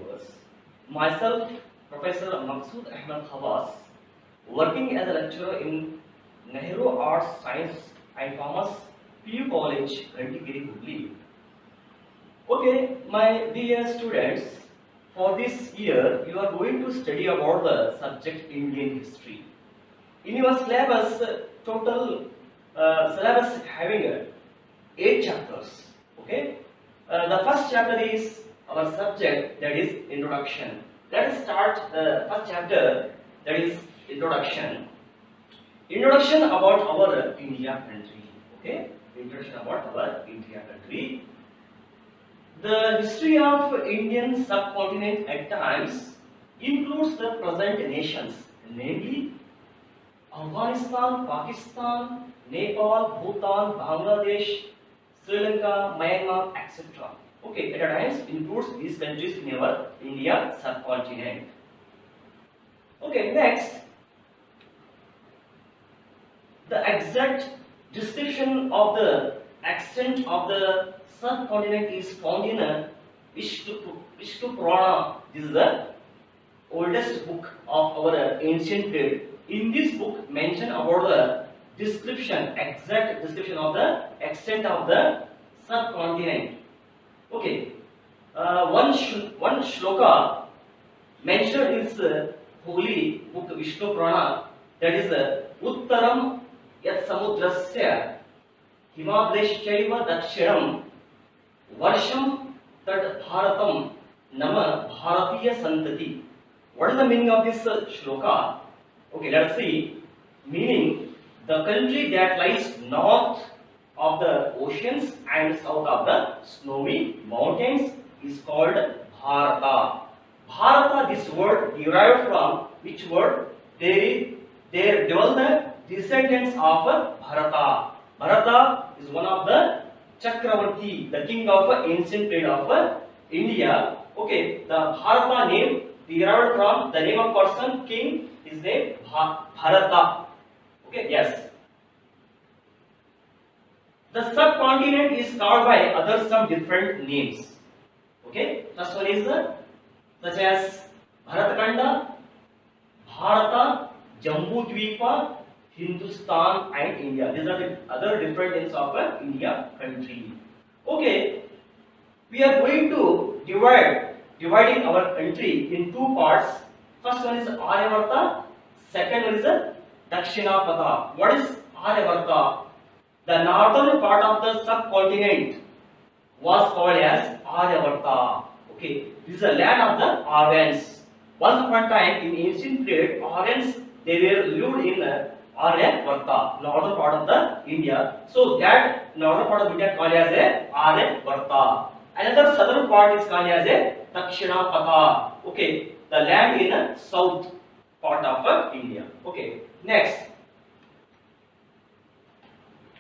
viewers. Myself, Professor Maqsood Ahmed Khawas, working as a lecturer in Nehru Arts, Science and Commerce, PU College, Rantigiri, Hubli. Okay, my dear students, for this year you are going to study about the subject Indian history. In your syllabus, total syllabus having 8 chapters. Okay, the first chapter is our subject, that is introduction. Let us start the first chapter, that is introduction. Introduction about our India country. Okay, introduction about our India country. The history of Indian subcontinent at times includes the present nations, namely Afghanistan, Pakistan, Nepal, Bhutan, Bangladesh, Sri Lanka, Myanmar, etc. Okay, at times includes these countries in our India subcontinent. Okay, next, the exact description of the extent of the subcontinent is found in Vishnu Purana. This is the oldest book of our ancient period. In this book, mention about the description, exact description of the extent of the subcontinent. Okay, one shloka mentioned in this holy book Vishnu Purana, that is Uttaram yat samudrasya himadreshchaiva dakshinam varsham tad bharatam nama bharatiya santati. What is the meaning of this shloka? Okay, let us see. Meaning, the country that lies north of the oceans and south of the snowy mountains is called Bharata. Bharata, this word derived from which word? There dwell the descendants of Bharata. Bharata is one of the Chakravarti, the king of ancient period of India. Okay, the Bharata name derived from the name of person, king, his name Bharata. Okay, yes. The subcontinent is called by other some different names. Okay, first one is such as Bharatkanda, Bharata, Jambu Dvipa, Hindustan and India. These are the other different names of India country. Okay, we are going to dividing our country in two parts. First one is Aryavarta, second one is Dakshinapatha. What is Aryavarta? The northern part of the subcontinent was called as Aryavarta. Okay, this is the land of the Aryans. Once upon a time in ancient period, Aryans, they were lived in Aryavarta, northern part of the India. So that northern part of India called as Aryavarta. Another southern part is called as Dakshinapatha. Okay, the land in south part of India. Okay, next.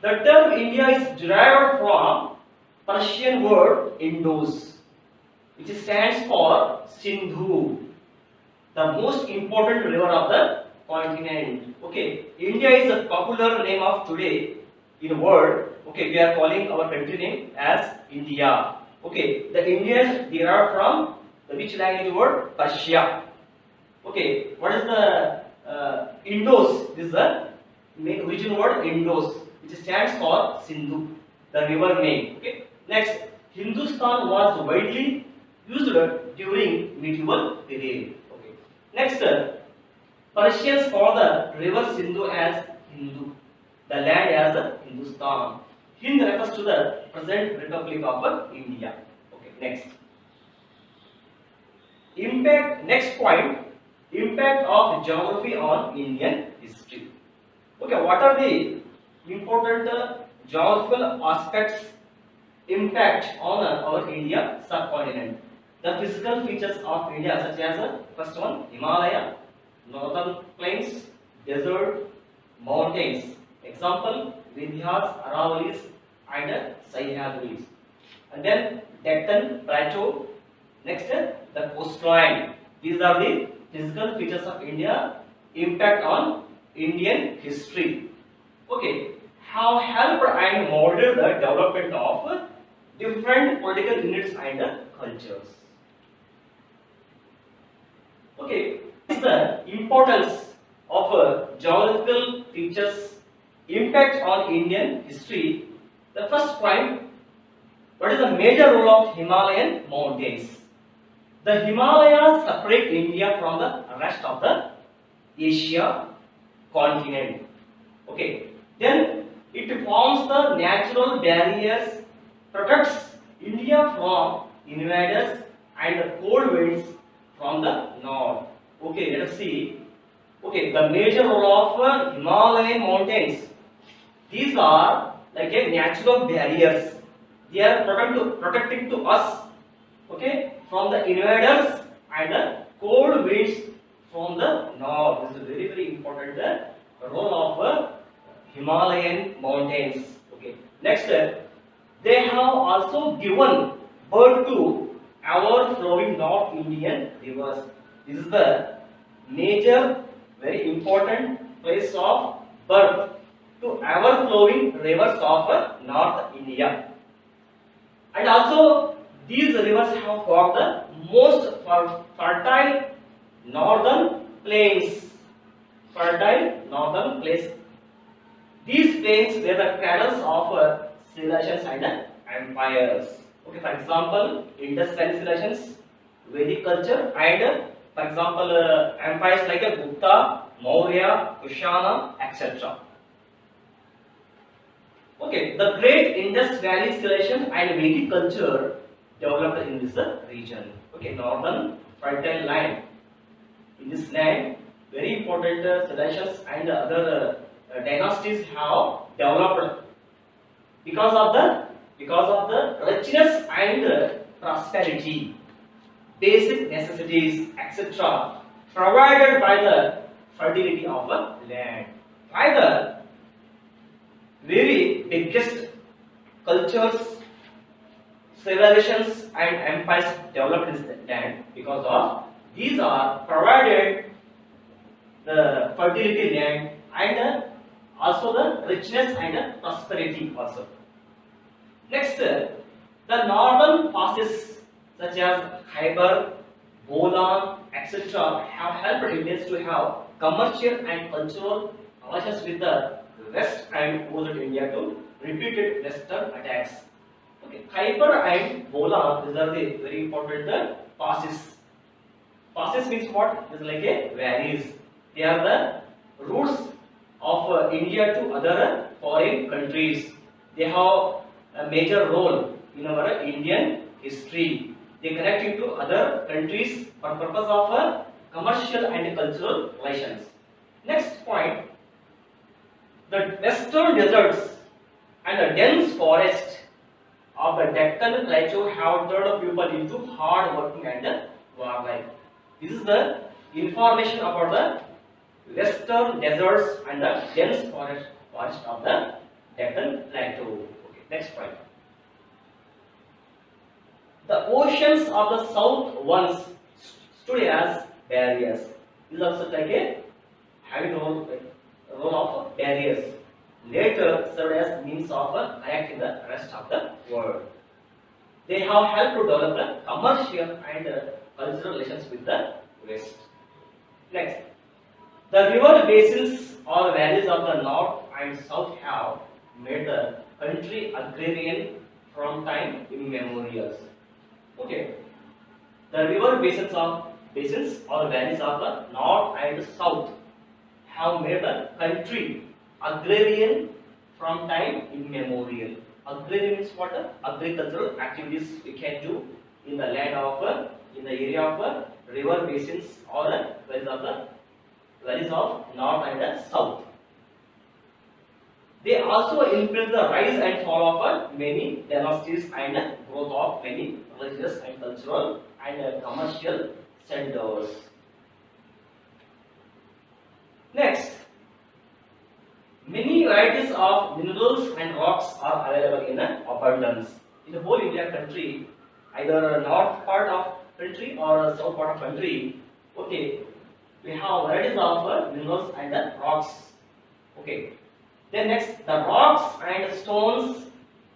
The term India is derived from Persian word Indus, which stands for Sindhu, the most important river of the continent. Okay, India is a popular name of today in world. Okay, we are calling our country name as India. Okay, the Indians derived from the which language word? Persia. Okay, what is the Indus? This is the origin word Indus, which stands for Sindhu, the river name. Okay. Next, Hindustan was widely used during medieval period. Okay. Next, Persians call the river Sindhu as Hindu, the land as Hindustan. Hind refers to the present Republic of India. Okay. Next. Impact. Next point. Impact of geography on Indian history. Okay. What are the important geographical aspects impact on our India subcontinent? The physical features of India, such as first one, Himalaya, northern plains, desert, mountains. Example, Vindhyas, Aravalis and Sahyadris. And then Deccan Plateau. Next, the coastline. These are the physical features of India. Impact on Indian history. Okay, have helped and molded the development of different political units and cultures. Okay, what is the importance of geographical features impact on Indian history? The first point, what is the major role of Himalayan mountains? The Himalayas separate India from the rest of the Asia continent. Okay, then it forms the natural barriers, protects India from invaders and cold winds from the north. Okay, let us see. Okay, the major role of Himalayan mountains. These are like a natural barriers. They are protecting to us, okay, from the invaders and the cold winds from the north. This is very very important role of Himalayan mountains. Okay. Next, they have also given birth to our flowing North Indian rivers. This is the major, very important place of birth to ever flowing rivers of North India. And also, these rivers have got the most fertile northern plains. Fertile northern plains. These plains were the cradles of civilizations and empires. Okay, for example, Indus Valley civilizations, Vedic culture, and for example, empires like Gupta, Maurya, Kushana, etc. Okay, the great Indus Valley civilization and Vedic culture developed in this region. Okay, northern fertile land. In this land, very important civilizations and other dynasties have developed because of the richness and prosperity, basic necessities, etc., provided by the fertility of a land. By the very biggest cultures, civilizations, and empires developed in this land because of these are provided the fertility land and also the richness and prosperity also. Next, the northern passes such as Khyber, Bolan, etc. have helped Indians to have commercial and cultural relations with the west and opposed India to repeated western attacks. Okay, Khyber and Bolan, these are the very important passes. Passes means what? It is like a valleys. They are the routes of India to other foreign countries. They have a major role in our Indian history. They connect you to other countries for purpose of commercial and cultural relations. Next point, the western deserts and the dense forest of the Deccan Plateau have turned people into hard working and warlike. This is the information about the western deserts and the dense forest of the Deccan Plateau. Okay, next point. The oceans of the south once stood as barriers. This is also like a having role of barriers. Later served as means of connecting the rest of the world. They have helped to develop the commercial and cultural relations with the West. Next, the river basins or valleys of the north and south have made the country agrarian from time immemorial. Okay, the river basins or valleys of the north and south have made the country agrarian from time immemorial. Agrarian means what? Agricultural activities we can do in the land of in the area of river basins or valleys of north and south. They also influence the rise and fall of many dynasties and growth of many religious and cultural and commercial centers. Next, many varieties of minerals and rocks are available in abundance. In the whole India country, either north part of country or south part of country, okay, we have varieties of minerals and rocks. Okay. Then next, the rocks and stones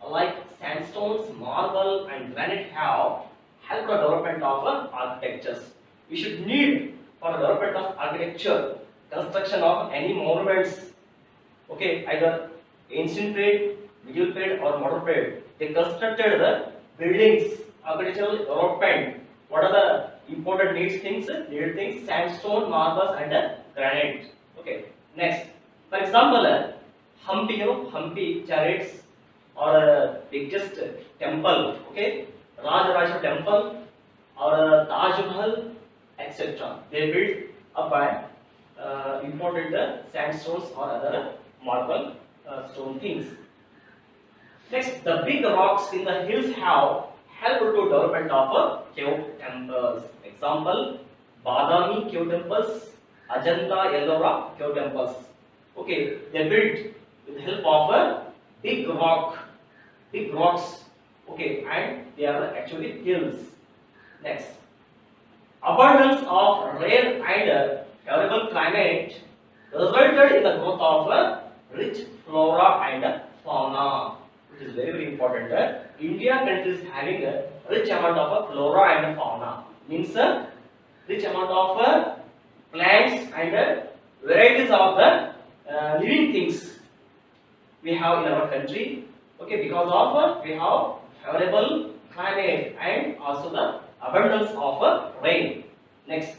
like sandstones, marble and granite have helped the development of architectures. We should need for development of architecture, construction of any monuments. Okay, either ancient period, middle period, or modern period. They constructed the buildings, architectural development. What are the important needed things? Needed things: sandstone, marbles, and granite. Okay. Next, for example, Hampi, Hampi chariots or biggest temple. Okay, Rajaraja temple or Taj Mahal, etc. They built up by imported sandstones or other marble stone things. Next, the big rocks in the hills have helped to development of cave temples. Example, Badami cave temples, Ajanta Ellora cave temples. Okay, they built with the help of a big rocks. Okay, and they are actually hills. Next, abundance of rare and favorable climate resulted in the growth of rich flora and fauna, which is very very important. India country is having a rich amount of flora and fauna, means rich amount of plants and varieties of the living things we have in our country. Okay, because of we have favorable climate and also the abundance of rain. Next,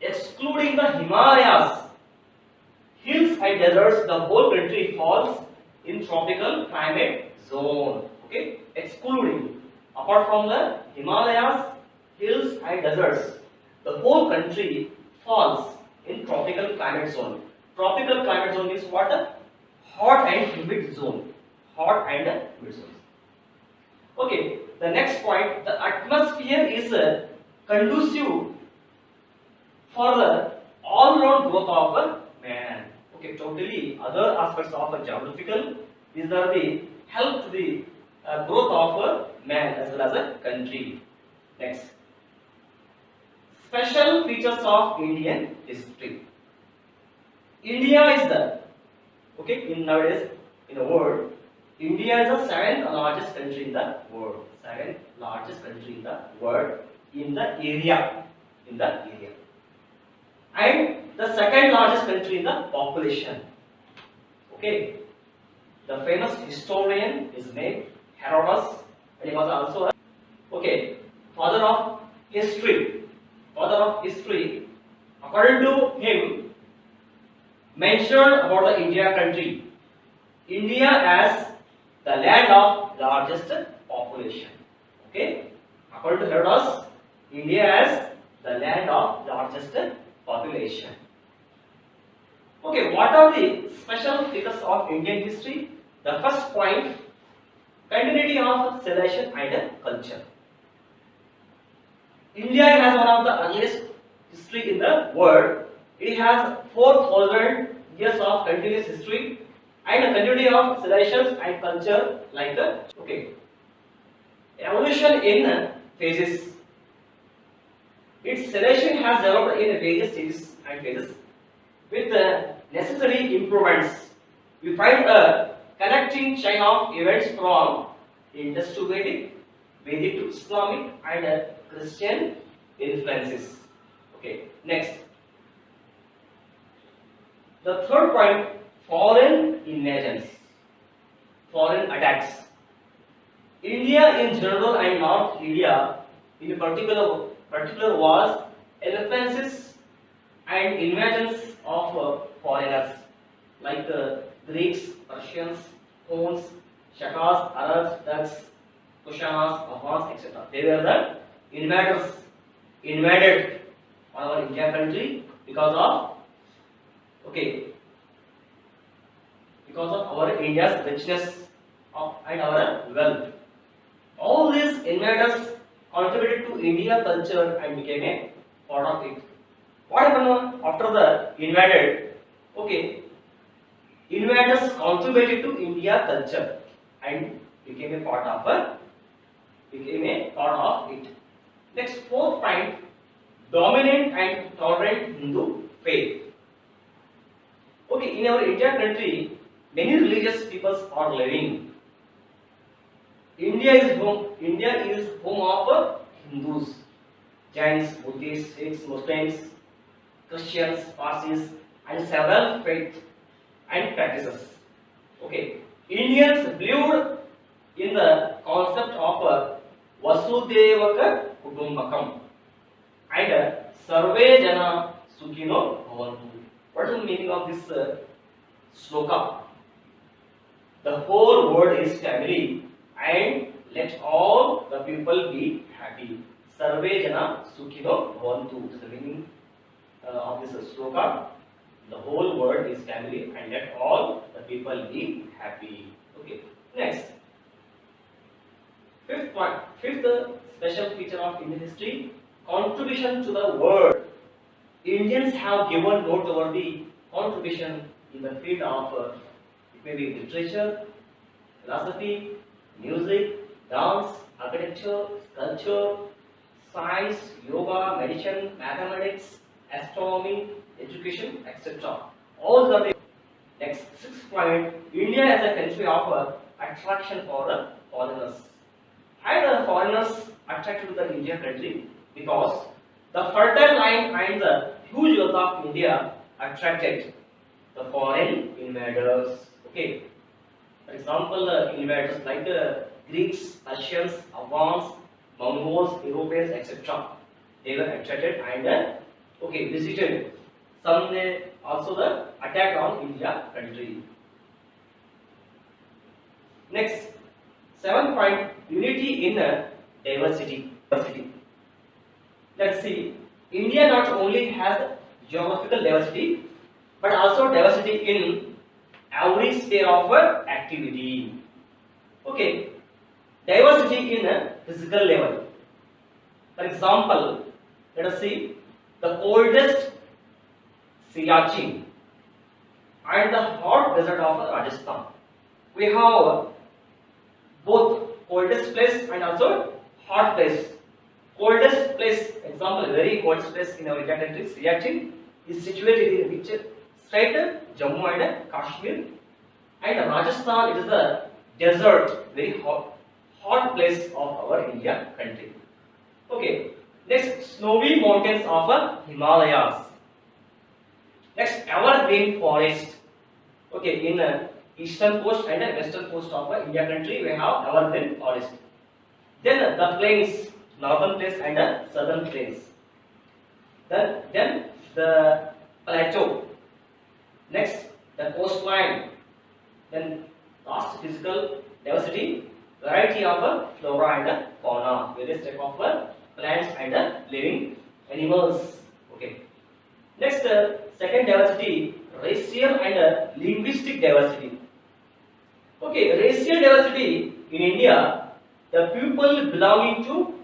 excluding the Himalayas, hills and deserts, the whole country falls in tropical climate zone. Okay, excluding, apart from the Himalayas, hills and deserts, the whole country falls in tropical climate zone. Tropical climate zone means what? Hot and humid zone. Hot and humid zone. Okay, the next point, the atmosphere is conducive for the all-round growth of man. Okay, totally other aspects of geographical, these are the help to the growth of man as well as a country. Next, special features of Indian history. India is the, okay, in nowadays in the world, India is the seventh largest country in the world. Seventh largest country in the world in the area. And the second largest country in the population. Okay. The famous historian is named Herodotus, and he was also a father of history. Father of history. According to him, mentioned about the India country. India as the land of largest population. Okay. According to Herodotus, India as the land of largest population. Okay, what are the special features of Indian history? The first point, continuity of civilization and culture. India has one of the earliest history in the world. It has 4,000 years of continuous history and a continuity of civilizations and culture like the evolution in phases. Its civilization has developed in various stages and phases with necessary improvements. We find a connecting chain of events from Indus to Vedic, Vedic to Islamic, and Christian influences. Okay, next. The third point, foreign invasions, foreign attacks. India in general and North India in particular was influences and invasions of foreigners like Greeks, Persians, Huns, Shakas, Arabs, Turks, Kushanas, Afghans, etc. They were the invaded our India country because of our India's richness and our wealth. All these invaders contributed to India culture and became a part of it. What happened after the invaded? Invaders contributed to India culture and became a part of it. Next, fourth point, dominant and tolerant Hindu faith. In our India country, many religious peoples are living. India is home of Hindus, Jains, Buddhists, Sikhs, Muslims, Christians, Parsis, and several faiths and practices. Okay, Indians believed in the concept of Vasudevaka Kutumbakam and Sarve Jana Sukhino Bhavantu. What is the meaning of this sloka? The whole world is family and let all the people be happy. Sarve Jana Sukhino Bhavantu is the meaning of this sloka. The whole world is family and let all the people be happy. Okay. Next. Fifth point. Fifth special feature of Indian history: contribution to the world. Indians have given noteworthy contribution in the field of it may be literature, philosophy, music, dance, architecture, sculpture, science, yoga, medicine, mathematics, astronomy, education, etc. All the next 6 point. India as a country of attraction for foreigners. Why the foreigners attracted to the India country? Because the fertile land and the huge wealth of India attracted the foreign invaders. Okay. For example, invaders like Greeks, Persians, Afghans, Mongols, Europeans, etc. They were attracted and okay, visited. Some they also the attack on India country. Next, 7 point: unity in diversity. Let's see. India not only has geographical diversity, but also diversity in every sphere of activity. Okay, diversity in a physical level. For example, let us see the coldest Siachen and the hot desert of Rajasthan. We have both coldest place and also hot place. Coldest place, example, very coldest place in our India country, Siachen, is situated in which state? Jammu and Kashmir. And Rajasthan, it is the desert, very hot place of our India country. Okay. Next, snowy mountains of Himalayas. Next, evergreen forest. Okay, in eastern coast and western coast of India country, we have evergreen forest. Then the plains, northern plains and southern plains. Then the plateau. Next, the coastline. Then last, physical diversity, variety of flora and fauna, various type of plants and living animals. Okay. Next, second diversity, racial and linguistic diversity. Okay, racial diversity in India, the people belonging to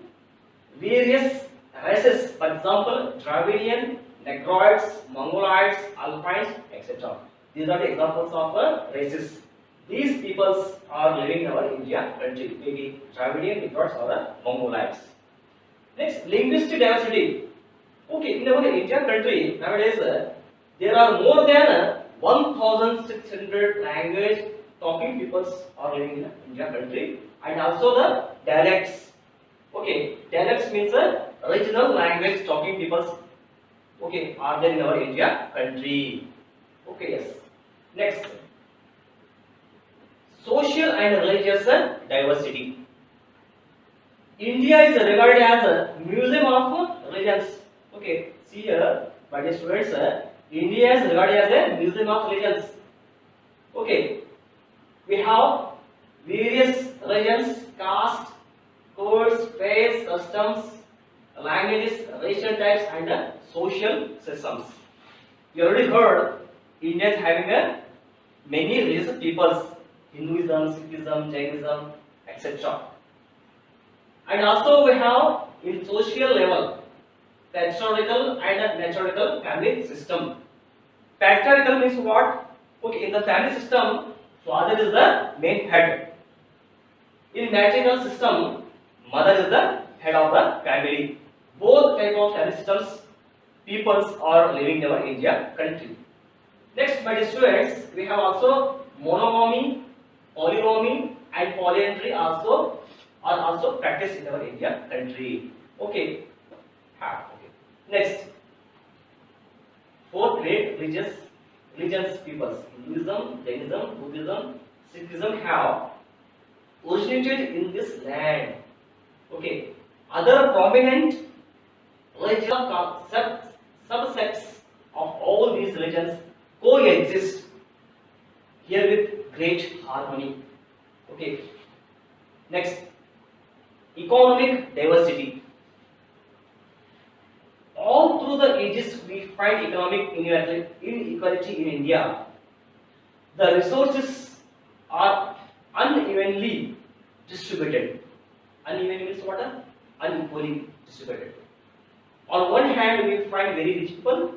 various races, for example, Dravidian, Negroids, Mongoloids, Alpines, etc. These are the examples of races. These peoples are living in our India country, maybe Dravidian, Negroids, or Mongoloids. Next, linguistic diversity. Okay, in our India country nowadays there are more than 1,600 language talking peoples are living in India country, and also the dialects. Okay, dialects means regional language talking peoples. Okay, are there in our India country? Okay, yes. Next, social and religious diversity. India is regarded as a museum of religions. Okay, see here, my dear students, India is regarded as a museum of religions. Okay, we have various religions, caste, codes, faiths, customs, languages, racial types, and social systems. You already heard India is having many religious peoples: Hinduism, Sikhism, Jainism, etc. And also we have in social level patriarchal and matriarchal family system. Patriarchal means what? Okay, in the family system, father is the main head. In matriarchal system, mother is the head of the family. Both type of family systems, peoples are living in our India country. Next, my dear students, we have also monogamy, polygamy, and polyandry are also practiced in our India country. Okay. Okay. Next, religions peoples. Hinduism, Jainism, Buddhism, Sikhism have originated in this land. Okay. Other prominent religious subsects of all these religions coexist here with great harmony. Okay. Next, economic diversity. All through the ages, we find economic inequality in India. The resources are unevenly distributed. Uneven means what? Unequally distributed. On one hand, we find very rich people.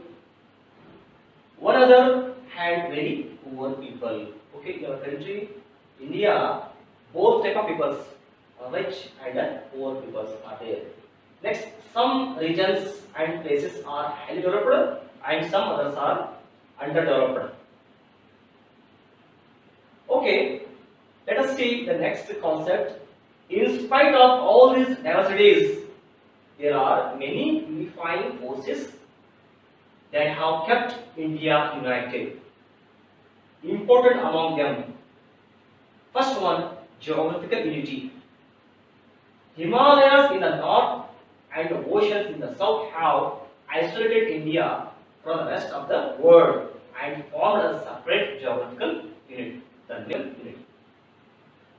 One other hand, very poor people. Okay, in our country, India, both type of peoples, rich and poor peoples are there. Next, some regions and places are highly developed and some others are underdeveloped. Okay, let us see the next concept. In spite of all these diversities, there are many unifying forces that have kept India united. Important among them, first one, geographical unity. Himalayas in the north and the oceans in the south have isolated India from the rest of the world and formed a separate geographical unit, the Nil unit.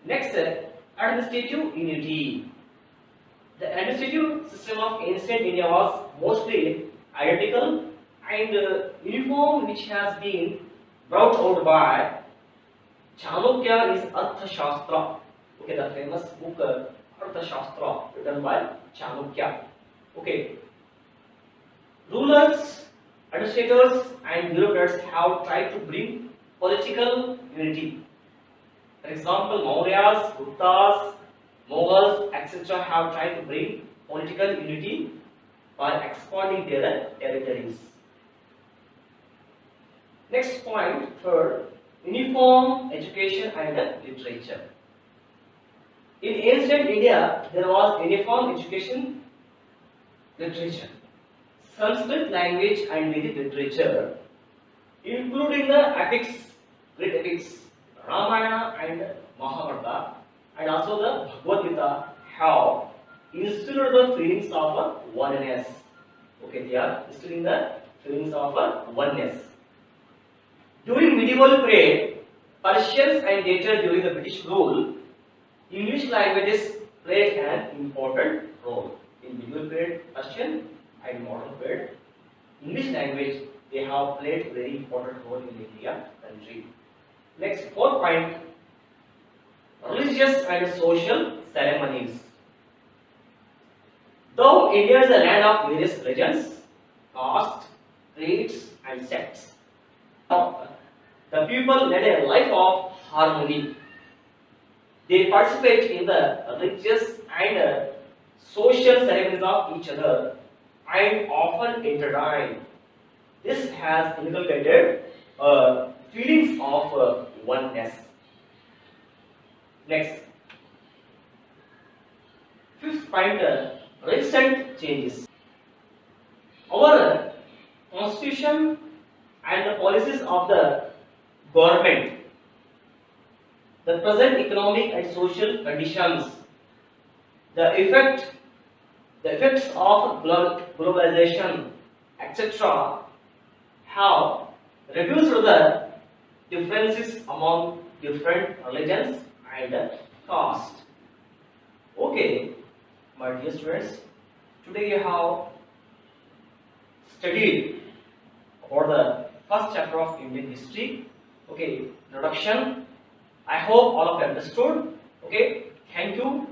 Next, administrative unity. The administrative system of ancient India was mostly identical and uniform, which has been brought out by Chanukya is Arthashastra. Okay, the famous book Arthashastra written by Chanukya. Okay, rulers, administrators, and bureaucrats have tried to bring political unity. For example, Mauryas, Guptas, Mughals, etc. have tried to bring political unity by expanding their territories. Next point, third, uniform education and literature. In ancient India, there was uniform education, literature, Sanskrit language and Vedic literature, including the epics, great epics, Ramayana and Mahabharata, and also the Bhagavad Gita have instilled the feelings of oneness. Okay, they are instilling the feelings of oneness. During medieval period, Persians and later during the British rule, English languages played an important role. In medieval period, Persian and modern period, English language, they have played very important role in India country. Next, fourth point, religious and social ceremonies. Though India is a land of various religions, castes, creeds, and sects, the people led a life of harmony. They participate in the religious and social ceremonies of each other and often intertwine. This has inculcated feelings of oneness. Next, fifth point, recent changes. Our constitution and the policies of the government, the present economic and social conditions, the effects of globalization, etc., have reduced the differences among different religions and caste. Okay, my dear students, today you have studied about the first chapter of Indian history. Okay, introduction. I hope all of you understood. Okay, thank you.